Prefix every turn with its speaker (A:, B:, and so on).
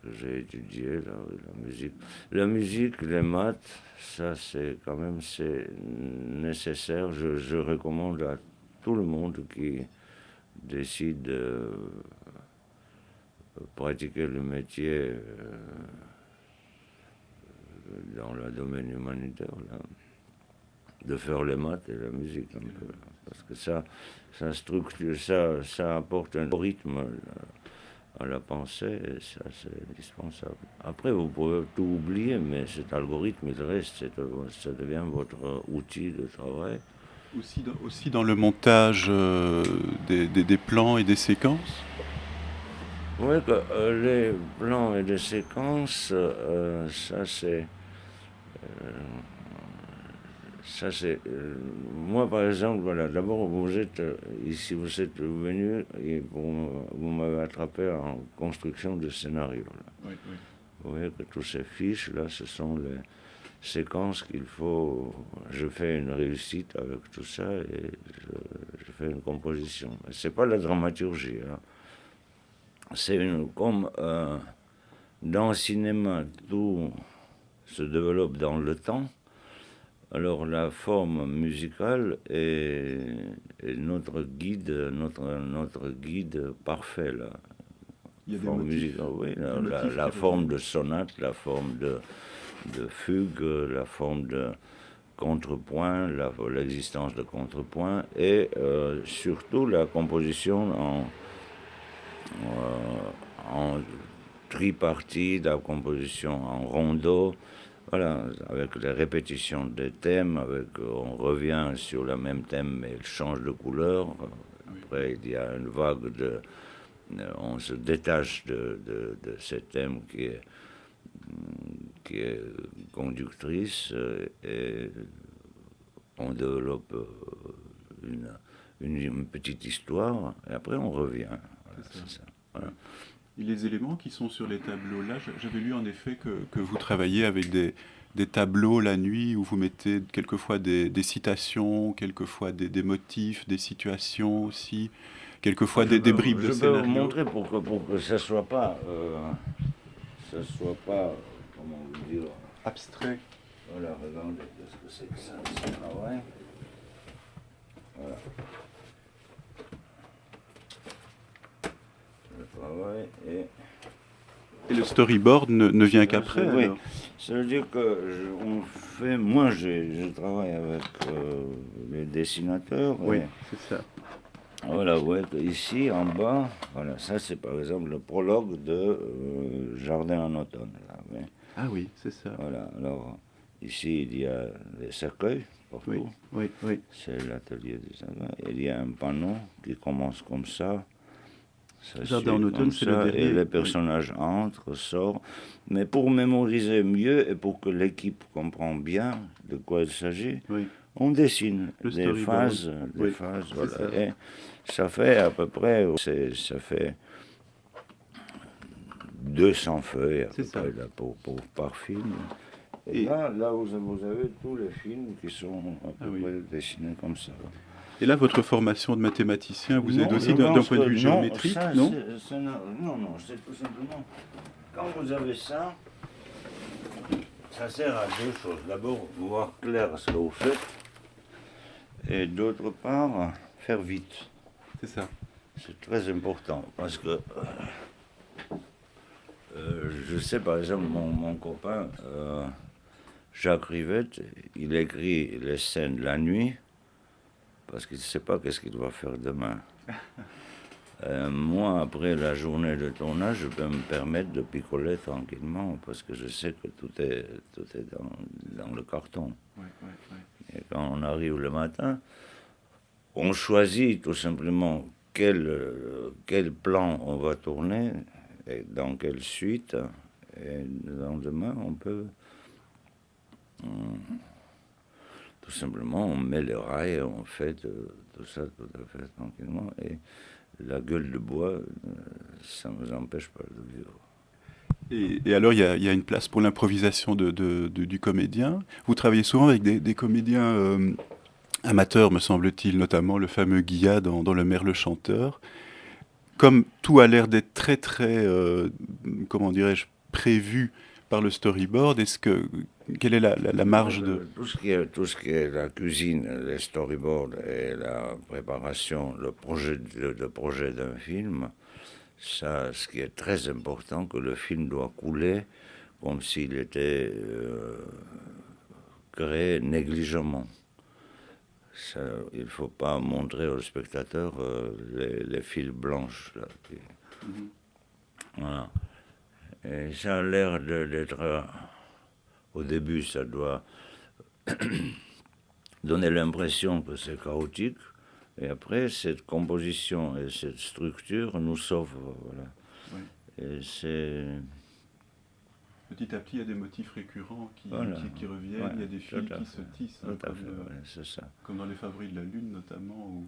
A: que j'ai étudié, la musique. La musique, les maths, ça c'est quand même c'est nécessaire. Je recommande à tout le monde qui décide de pratiquer le métier dans le domaine humanitaire, là, de faire les maths et la musique un peu. Parce que ça structure, ça apporte un rythme à la pensée, et ça c'est indispensable. Après, vous pouvez tout oublier, mais cet algorithme, il reste, ça devient votre outil de travail.
B: Aussi dans le montage des plans et des séquences.
A: Oui, que, les plans et les séquences, ça c'est... Ça, c'est. Moi, par exemple, voilà, d'abord, vous êtes ici, vous êtes venu et vous m'avez attrapé en construction de scénario. Là.
B: Oui, oui.
A: Vous voyez que tous ces fiches, là, ce sont les séquences qu'il faut. Je fais une réussite avec tout ça et je fais une composition. C'est pas la dramaturgie. Hein. C'est comme dans le cinéma, tout se développe dans le temps. Alors la forme musicale est notre guide parfait là.
B: Il y a des
A: Forme
B: motifs,
A: musicale, oui,
B: des motifs
A: la
B: qui
A: forme
B: reviennent.
A: de sonate, la forme de fugue, la forme de contrepoint, l'existence de contrepoint et surtout la composition en tripartie, la composition en rondeau. Voilà, avec les répétitions des thèmes, on revient sur le même thème, mais il change de couleur. Après, il y a une vague on se détache de ce thème qui est conductrice et on développe une petite histoire et après on revient. Voilà,
B: C'est ça.
A: c'est ça. Voilà.
B: Et les éléments qui sont sur les tableaux là, j'avais lu en effet que vous travaillez avec des tableaux la nuit où vous mettez quelquefois des citations, quelquefois des motifs, des situations aussi, quelquefois des bribes de
A: Je peux vous
B: scénario.
A: montrer pour que ça soit pas, comment vous dire,
B: Abstrait.
A: voilà, regardez, qu'est-ce que c'est que ça, ce travail. Voilà. Le travail et...
B: Et le storyboard ne vient qu'après
A: Oui,
B: alors.
A: ça veut dire que on fait, moi je travaille avec les dessinateurs.
B: Oui,
A: Et
B: c'est ça.
A: voilà, ouais, ici en bas, voilà, ça c'est par exemple le prologue de Jardin en automne. Là, ouais.
B: Ah oui, c'est ça.
A: Voilà, alors ici il y a les cercueils
B: Oui,
A: partout,
B: oui, oui.
A: c'est l'atelier des cercueils. Il y a un panneau qui commence comme ça
B: Jardin en
A: suit
B: automne,
A: comme
B: c'est le
A: ça, et
B: dernier.
A: les
B: Oui.
A: personnages entrent, sortent. Mais pour mémoriser mieux et pour que l'équipe comprenne bien de quoi il s'agit,
B: Oui.
A: on dessine
B: Le
A: des
B: storyboard.
A: phases,
B: Oui, c'est
A: voilà.
B: ça.
A: Et ça fait à peu près, ça fait 200 feuilles à
B: C'est
A: peu
B: ça.
A: près là, par film. Et,
B: Et,
A: là vous avez tous les films qui sont à
B: ah
A: peu
B: oui.
A: près dessinés comme ça.
B: Et là, votre formation de mathématicien vous aide
A: Non, je
B: aussi d'un
A: pense
B: point de
A: que
B: vue
A: non,
B: géométrique,
A: ça,
B: non?
A: non, non, c'est tout simplement, quand vous avez ça, ça sert à deux choses. D'abord, voir clair ce que vous faites, et d'autre part, faire vite.
B: C'est ça.
A: C'est très important, parce que je sais par exemple, mon copain, Jacques Rivette, il écrit les scènes la nuit, parce qu'il ne sait pas qu'est-ce qu'il va faire demain. Moi, après la journée de tournage, je peux me permettre de picoler tranquillement parce que je sais que tout est dans le carton.
B: Ouais, ouais, ouais.
A: Et quand on arrive le matin, on choisit tout simplement quel plan on va tourner et dans quelle suite. Et le lendemain, on peut tout simplement, on met les rails, on fait tout ça tout à fait tranquillement. Et la gueule de bois, ça ne nous empêche pas de vivre.
B: Et alors, il y a une place pour l'improvisation du comédien. Vous travaillez souvent avec des comédiens amateurs, me semble-t-il, notamment le fameux Guilla dans Le Merle chanteur. Comme tout a l'air d'être très, très, comment dirais-je, prévu par le storyboard? Quelle est la marge de...
A: Tout ce qui est la cuisine, les storyboards et la préparation, le projet d'un film, ça, ce qui est très important, que le film doit couler comme s'il était créé négligemment. Ça, il ne faut pas montrer au spectateur les fils blanches. Là, voilà. Et ça a l'air d'être... au début, ça doit donner l'impression que c'est chaotique. Et après, cette composition et cette structure nous sauvent. Voilà.
B: Oui.
A: Et c'est...
B: Petit à petit, il y a des motifs récurrents qui reviennent, il y a des fils qui se tissent,
A: c'est ça.
B: comme dans Les Favoris de la Lune notamment, où